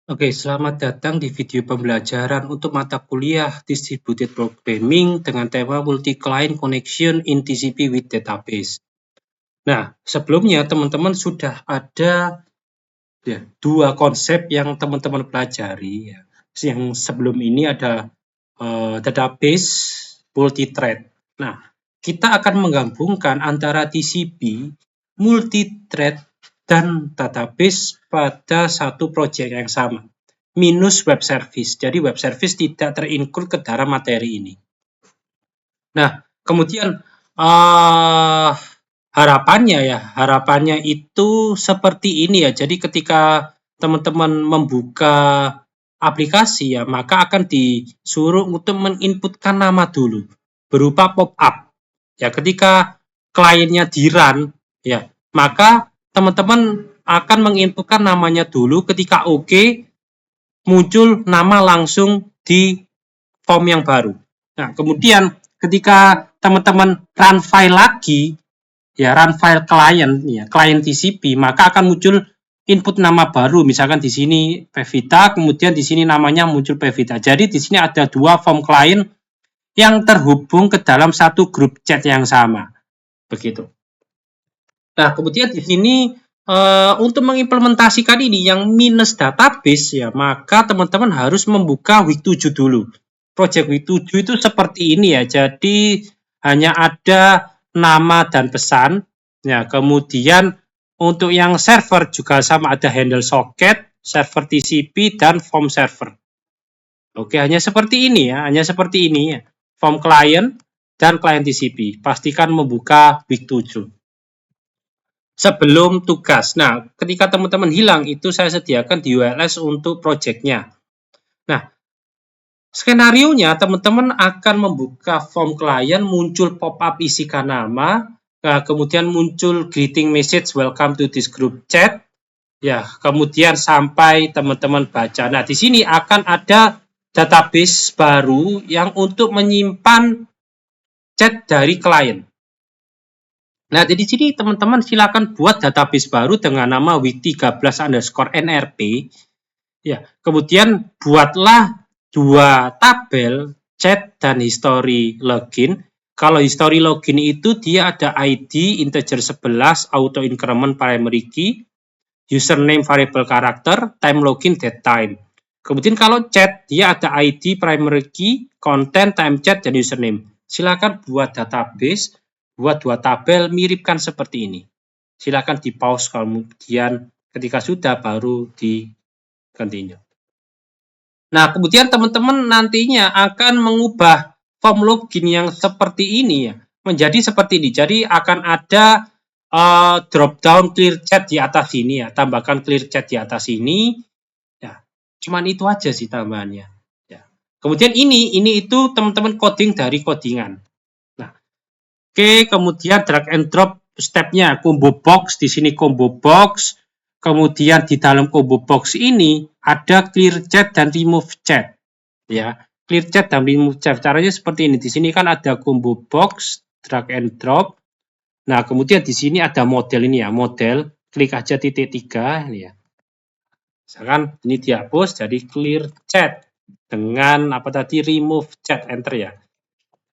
Oke, selamat datang di video pembelajaran untuk mata kuliah Distributed Programming dengan tema Multi-Client Connection in TCP with Database. Nah, sebelumnya teman-teman sudah ada ya, dua konsep yang teman-teman pelajari. Ya. Yang sebelum ini ada database multi-thread. Nah, kita akan menggabungkan antara TCP, multi-thread, dan database pada satu proyek yang sama. Minus web service. Jadi web service tidak terinclude ke dalam materi ini. Nah, kemudian harapannya itu seperti ini ya. Jadi ketika teman-teman membuka aplikasi ya, maka akan disuruh untuk menginputkan nama dulu berupa pop-up. Ya, ketika kliennya di-run ya, maka teman-teman akan menginputkan namanya dulu. Ketika oke, muncul nama langsung di form yang baru. Nah, kemudian ketika teman-teman run file lagi, ya run file client, ya client TCP, maka akan muncul input nama baru. Misalkan di sini Pevita, kemudian di sini namanya muncul Pevita. Jadi di sini ada dua form client yang terhubung ke dalam satu grup chat yang sama. Begitu. Nah, kemudian di sini untuk mengimplementasikan ini yang minus database ya, maka teman-teman harus membuka week 7 dulu. Project week 7 itu seperti ini ya. Jadi hanya ada nama dan pesan. Ya, kemudian untuk yang server juga sama, ada handle socket, server TCP, dan form server. Oke, hanya seperti ini ya, hanya seperti ini ya. Form client dan client TCP. Pastikan membuka week 7 sebelum tugas. Nah, ketika teman-teman hilang, itu saya sediakan di ULS untuk projectnya. Nah, skenario-nya teman-teman akan membuka form klien, muncul pop-up isikan nama, kemudian muncul greeting message welcome to this group chat, ya, kemudian sampai teman-teman baca. Nah, di sini akan ada database baru yang untuk menyimpan chat dari klien. Nah, jadi sini teman-teman silakan buat database baru dengan nama week13_nrp. Ya, kemudian buatlah dua tabel chat dan history login. Kalau history login itu dia ada ID integer 11, auto increment primary key, username variable karakter, time login, date time. Kemudian kalau chat dia ada ID primary key, content, time chat, dan username. Silakan buat database, buat dua tabel, miripkan seperti ini. Silakan di pause, kemudian ketika sudah baru di continue. Nah, kemudian teman-teman nantinya akan mengubah form login yang seperti ini ya, menjadi seperti ini. Jadi akan ada drop down clear chat di atas sini ya, tambahkan clear chat di atas ini. Ya, cuman itu aja sih tambahannya. Ya. Kemudian ini itu teman-teman coding dari codingan. Nah, oke, kemudian drag and drop stepnya, combo box, di sini combo box. Kemudian di dalam combo box ini ada clear chat dan remove chat. Ya, clear chat dan remove chat. Caranya seperti ini. Di sini kan ada combo box, drag and drop. Nah, kemudian di sini ada model ini ya, model. Klik aja titik 3 ini ya. Misalkan ini dihapus jadi clear chat dengan apa tadi, remove chat, enter ya.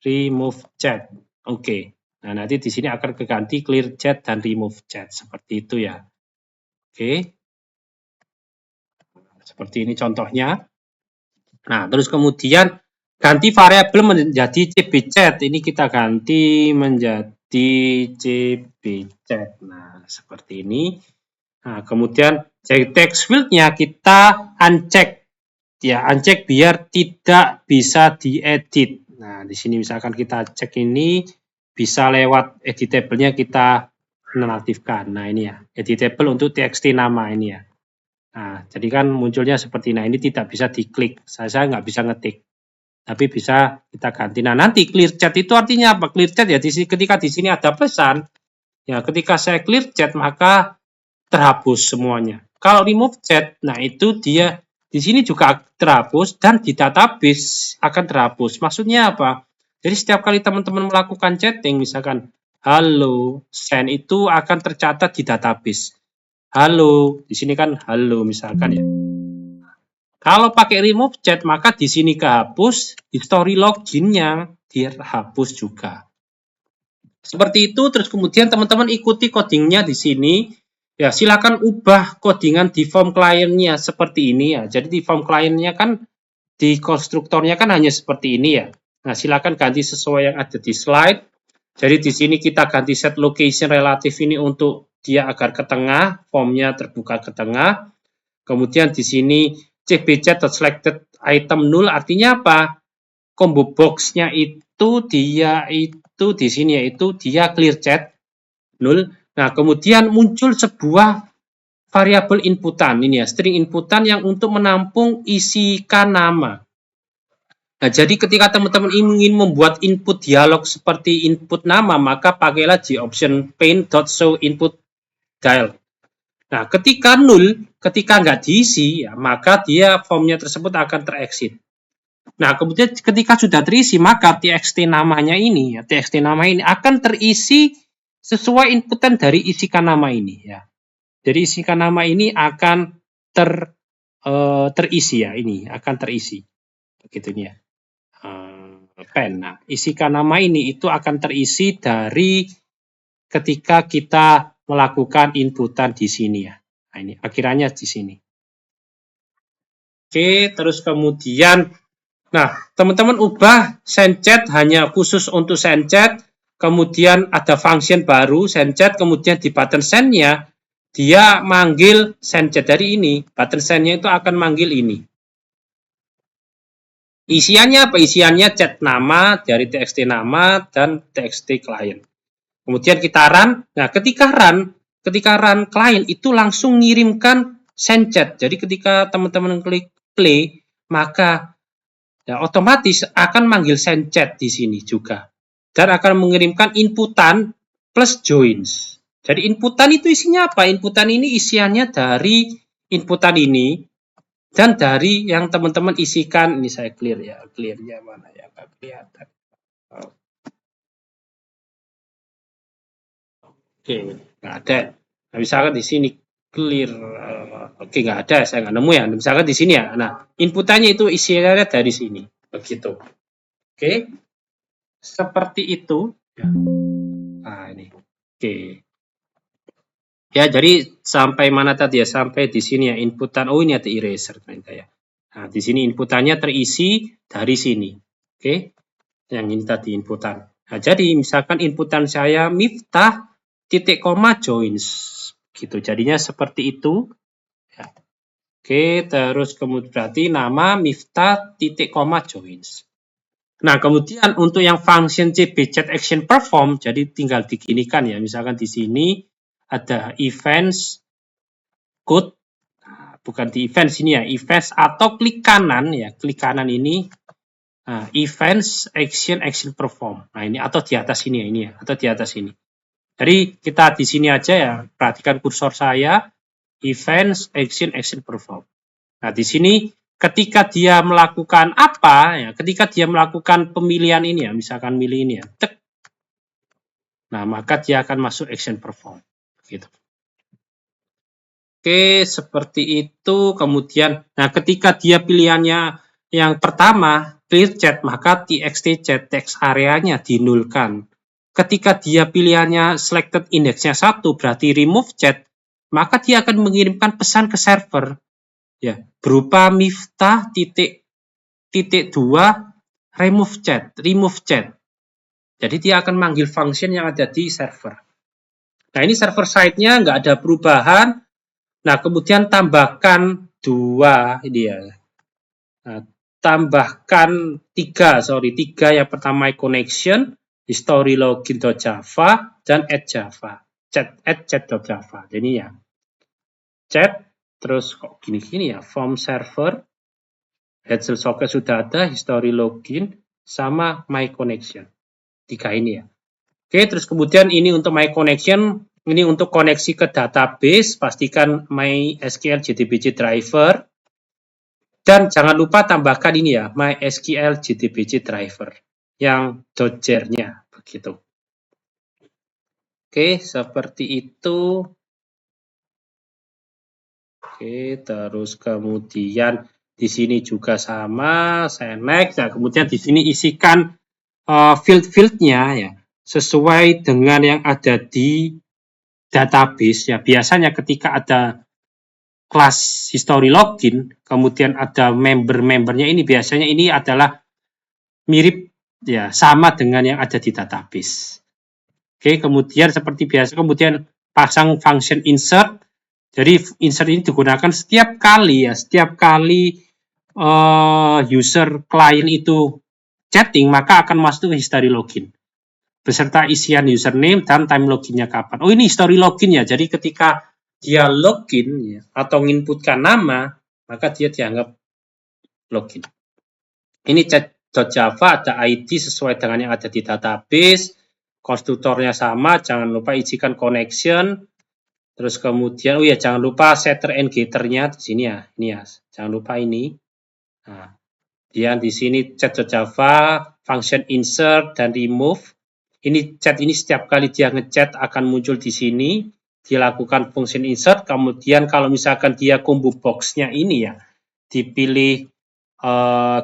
Remove chat. Oke. Nah, nanti di sini akan keganti clear chat dan remove chat seperti itu ya. Oke. Seperti ini contohnya. Nah, terus kemudian ganti variabel menjadi cbchat. Ini kita ganti menjadi cbchat. Nah, seperti ini. Nah, kemudian text field-nya kita uncheck. Ya, uncheck biar tidak bisa diedit. Nah, di sini misalkan kita cek ini bisa lewat editable-nya kita nonaktifkan. Nah, ini ya, editable untuk txt nama ini ya. Nah, jadi kan munculnya seperti ini. Ini tidak bisa diklik. Saya nggak bisa ngetik. Tapi bisa kita ganti. Nah, nanti clear chat itu artinya apa? Clear chat ya, ketika di sini ada pesan, ya ketika saya clear chat maka terhapus semuanya. Kalau remove chat, nah itu dia di sini juga terhapus dan di database akan terhapus. Maksudnya apa? Jadi setiap kali teman-teman melakukan chatting, misalkan halo, send itu akan tercatat di database. Halo, di sini kan halo misalkan ya. Kalau pakai remove chat, maka di sini kehapus, history login-nya dihapus juga. Seperti itu, terus kemudian teman-teman ikuti codingnya di sini. Ya, silakan ubah codingan di form kliennya seperti ini ya. Jadi di form kliennya kan, di konstruktornya kan hanya seperti ini ya. Nah, silakan ganti sesuai yang ada di slide. Jadi di sini kita ganti set location relatif ini untuk dia agar ke tengah, formnya terbuka ke tengah. Kemudian di sini cbchat.selected item null artinya apa? Combo box-nya itu dia itu di sini yaitu dia clear chat null. Nah, kemudian muncul sebuah variabel inputan ini ya, string inputan yang untuk menampung isikan nama. Nah, jadi ketika teman-teman ingin membuat input dialog seperti input nama, maka pakailah di option paint.show input dial. Nah, ketika null, ketika nggak diisi, ya, maka dia formnya tersebut akan terexit. Nah, kemudian ketika sudah terisi, maka txt namanya ini, ya, txt nama ini akan terisi sesuai inputan dari isikan nama ini. Ya. Jadi isikan nama ini akan terisi ya, ini akan terisi. Begitu ya. Pen. Nah, isikan nama ini itu akan terisi dari ketika kita melakukan inputan di sini ya. Nah, ini akhirannya di sini. Oke, terus kemudian, nah, teman-teman ubah send chat hanya khusus untuk send chat, kemudian ada function baru send chat, kemudian di button send-nya dia manggil send chat dari ini. Button send-nya itu akan manggil ini. Isiannya apa? Isiannya chat nama dari txt nama dan txt client. Kemudian kita run. Nah, ketika run client itu langsung ngirimkan send chat. Jadi ketika teman-teman klik play, maka ya, otomatis akan manggil send chat di sini juga. Dan akan mengirimkan inputan plus joins. Jadi inputan itu isinya apa? Inputan ini isiannya dari inputan ini dan dari yang teman-teman isikan. Ini saya clear ya, clearnya mana ya, nggak kelihatan. Oke, nggak ada. Nah, misalkan di sini clear, oke nggak ada, saya nggak nemu ya. Misalkan di sini ya. Nah, inputannya itu isinya dari sini, begitu. Oke, seperti itu. Nah, ini. Oke. Ya, jadi sampai mana tadi ya? Sampai di sini ya inputan. Oh, ini ada eraser ternyata ya. Nah, di sini inputannya terisi dari sini. Oke. Yang ini tadi inputan. Nah, jadi misalkan inputan saya Miftah titik koma joins. Gitu. Jadinya seperti itu. Ya. Oke, terus kemudian berarti nama Miftah titik koma joins. Nah, kemudian untuk yang function chat action perform, jadi tinggal diginikan ya. Misalkan di sini ada events code, bukan di events ini ya, events atau klik kanan ya, klik kanan ini, nah, events action perform. Nah, ini atau di atas ini ya, ini ya, atau di atas ini. Jadi kita di sini aja ya, perhatikan kursor saya, events action perform. Nah, di sini ketika dia melakukan apa ya, ketika dia melakukan pemilihan ini ya, misalkan milih ini ya, tek. Nah, maka dia akan masuk action perform. Gitu. Oke, seperti itu. Kemudian, nah ketika dia pilihannya yang pertama, clear chat, maka txt chat text areanya dinulkan. Ketika dia pilihannya selected indexnya 1, berarti remove chat, maka dia akan mengirimkan pesan ke server. Ya, berupa miftah titik 2 remove chat. Jadi dia akan manggil function yang ada di server. Nah, ini server side-nya nggak ada perubahan. Nah, kemudian tambahkan 2 ini ya. Nah, tambahkan 3 yang pertama connection, history login.java dan add Java. Add chat.java. Jadi ya. Chat terus kok gini-gini ya, form server, Headsel socket sudah ada, history login sama my connection. 3 ini ya. Oke, terus kemudian ini untuk my connection, ini untuk koneksi ke database, pastikan MySQL JDBC driver. Dan jangan lupa tambahkan ini ya, MySQL JDBC driver yang .jar-nya begitu. Oke, seperti itu. Oke, terus kemudian Di sini juga sama, saya next. Nah, kemudian di sini isikan field-fieldnya ya sesuai dengan yang ada di database ya. Biasanya ketika ada kelas history login, kemudian ada member-membernya ini biasanya ini adalah mirip ya sama dengan yang ada di database. Oke, kemudian seperti biasa kemudian pasang function insert. Jadi insert ini digunakan setiap kali user client itu chatting maka akan masuk ke history login beserta isian username dan time loginnya kapan. Oh ini history login ya. Jadi ketika dia login ya, atau menginputkan nama, maka dia dianggap login. Ini chat.java ada ID sesuai dengan yang ada di database. Konstruktornya sama, jangan lupa isikan connection. Terus kemudian, oh ya jangan lupa setter and getternya di sini ya. Ini ya, jangan lupa ini. Nah, dia di sini chat.java, function insert dan remove. Ini chat ini setiap kali dia ngechat akan muncul di sini, dilakukan function insert, kemudian kalau misalkan dia combo box-nya ini ya, dipilih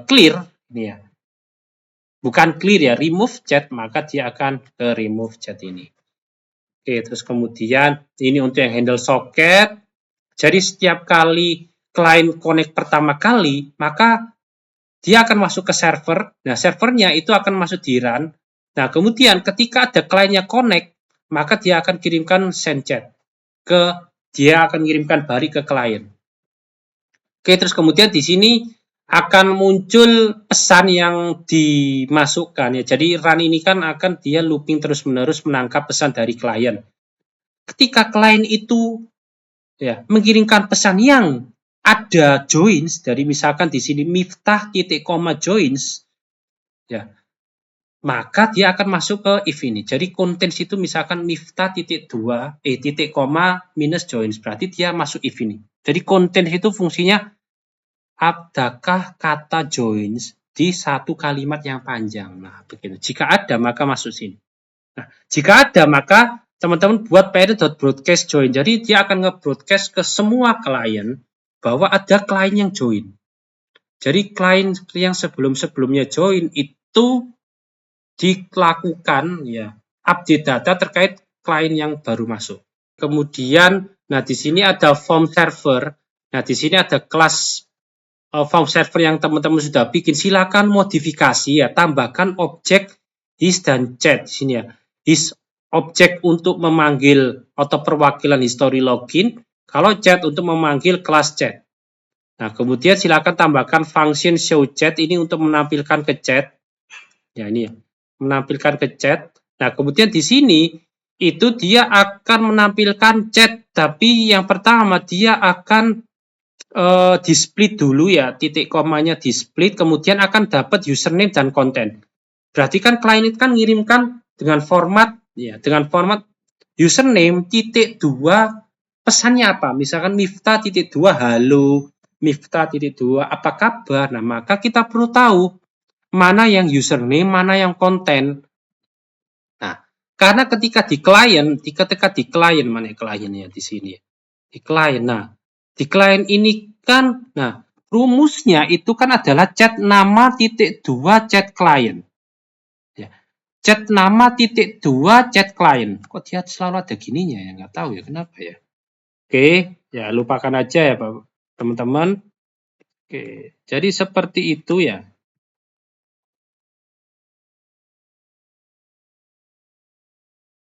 clear, ini ya, bukan clear ya, remove chat, maka dia akan ke remove chat ini. Oke, terus kemudian ini untuk yang handle socket, jadi setiap kali client connect pertama kali, maka dia akan masuk ke server, nah servernya itu akan masuk di run. Nah, kemudian ketika ada kliennya connect, maka dia akan kirimkan send chat dia akan kirimkan balik ke klien. Oke, terus kemudian di sini akan muncul pesan yang dimasukkan ya. Jadi run ini kan akan dia looping terus-menerus menangkap pesan dari klien. Ketika klien itu ya mengirimkan pesan yang ada joins dari misalkan di sini miftah titik koma joins ya, maka dia akan masuk ke if ini. Jadi contents itu misalkan miftah titik koma minus joins, berarti dia masuk if ini. Jadi contents itu fungsinya adakah kata joins di satu kalimat yang panjang. Nah, begitu. Jika ada maka masuk sini. Nah, jika ada maka teman-teman buat pr.broadcast join. Jadi dia akan nge-broadcast ke semua klien bahwa ada klien yang join. Jadi klien yang sebelum-sebelumnya join itu dilakukan ya update data terkait klien yang baru masuk. Kemudian, nah di sini ada form server. Nah di sini ada kelas form server yang teman-teman sudah bikin. Silakan modifikasi ya, tambahkan objek his dan chat di sini ya. His objek untuk memanggil atau perwakilan history login. Kalau chat untuk memanggil kelas chat. Nah kemudian silakan tambahkan function show chat ini untuk menampilkan ke chat. Ya ini ya. Menampilkan ke chat. Nah, kemudian di sini itu dia akan menampilkan chat, tapi yang pertama dia akan di split dulu ya, titik komanya di split, kemudian akan dapat username dan konten. Berarti kan klien itu kan ngirimkan dengan format username titik 2 pesannya apa? Misalkan miftah titik 2 halo, miftah titik 2 apa kabar. Nah, maka kita perlu tahu mana yang username, mana yang konten. Nah, karena ketika di klien mana kliennya di sini? Di klien. Nah, di klien ini kan, nah, rumusnya itu kan adalah chat nama titik 2 chat klien. Ya. Chat nama titik 2 chat klien. Kok dia selalu ada gininya ya? Nggak tahu ya kenapa ya. Oke, ya lupakan aja ya Pak teman-teman. Oke, jadi seperti itu ya.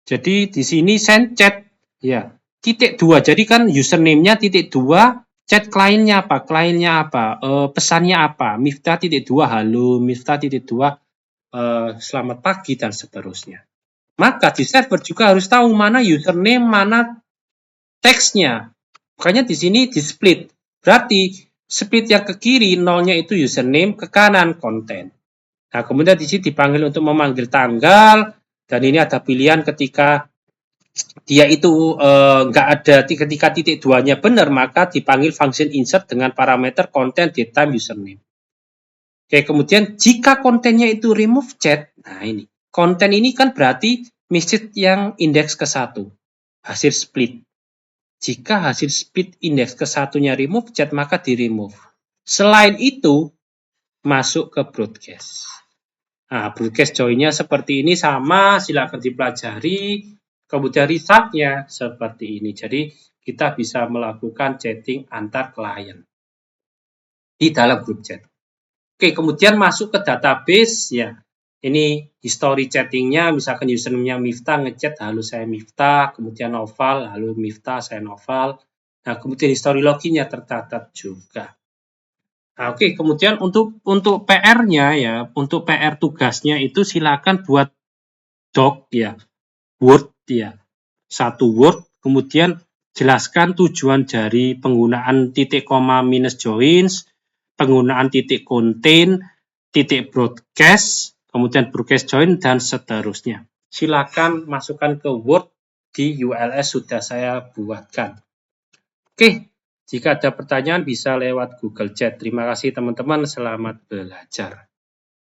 Jadi di sini send chat ya titik 2. Jadi kan username-nya titik 2, chat kliennya apa? Kliennya apa? Pesannya apa? Miftah titik 2 halo, Miftah titik 2 selamat pagi dan seterusnya. Maka di server juga harus tahu mana username, mana teksnya. Makanya di sini di split. Berarti split yang ke kiri nolnya itu username, ke kanan konten. Nah, kemudian di sini dipanggil untuk memanggil tanggal. Dan ini ada pilihan ketika dia itu nggak ada ketika titik 2-nya benar, maka dipanggil function insert dengan parameter content datetime username. Oke, kemudian jika kontennya itu remove chat, nah ini. Konten ini kan berarti message yang indeks ke-1, hasil split. Jika hasil split indeks ke-1-nya remove chat, maka di remove. Selain itu, masuk ke broadcast. Nah, broadcast join-nya seperti ini sama, silakan dipelajari. Kemudian result-nya seperti ini. Jadi, kita bisa melakukan chatting antar klien di dalam grup chat. Oke, kemudian masuk ke database, ya. Ini history chatting-nya, misalkan username-nya Miftah, ngechat, halo saya Miftah, kemudian Noval, halo Miftah, saya Noval. Nah, kemudian history login-nya tercatat juga. Nah, oke, kemudian untuk PR-nya ya, untuk PR tugasnya itu silakan buat doc ya, Word ya, satu Word, kemudian jelaskan tujuan dari penggunaan titik koma minus joins, penggunaan titik contain, titik broadcast, kemudian broadcast join dan seterusnya. Silakan masukkan ke Word di ULS sudah saya buatkan. Oke. Jika ada pertanyaan bisa lewat Google Chat. Terima kasih teman-teman, selamat belajar.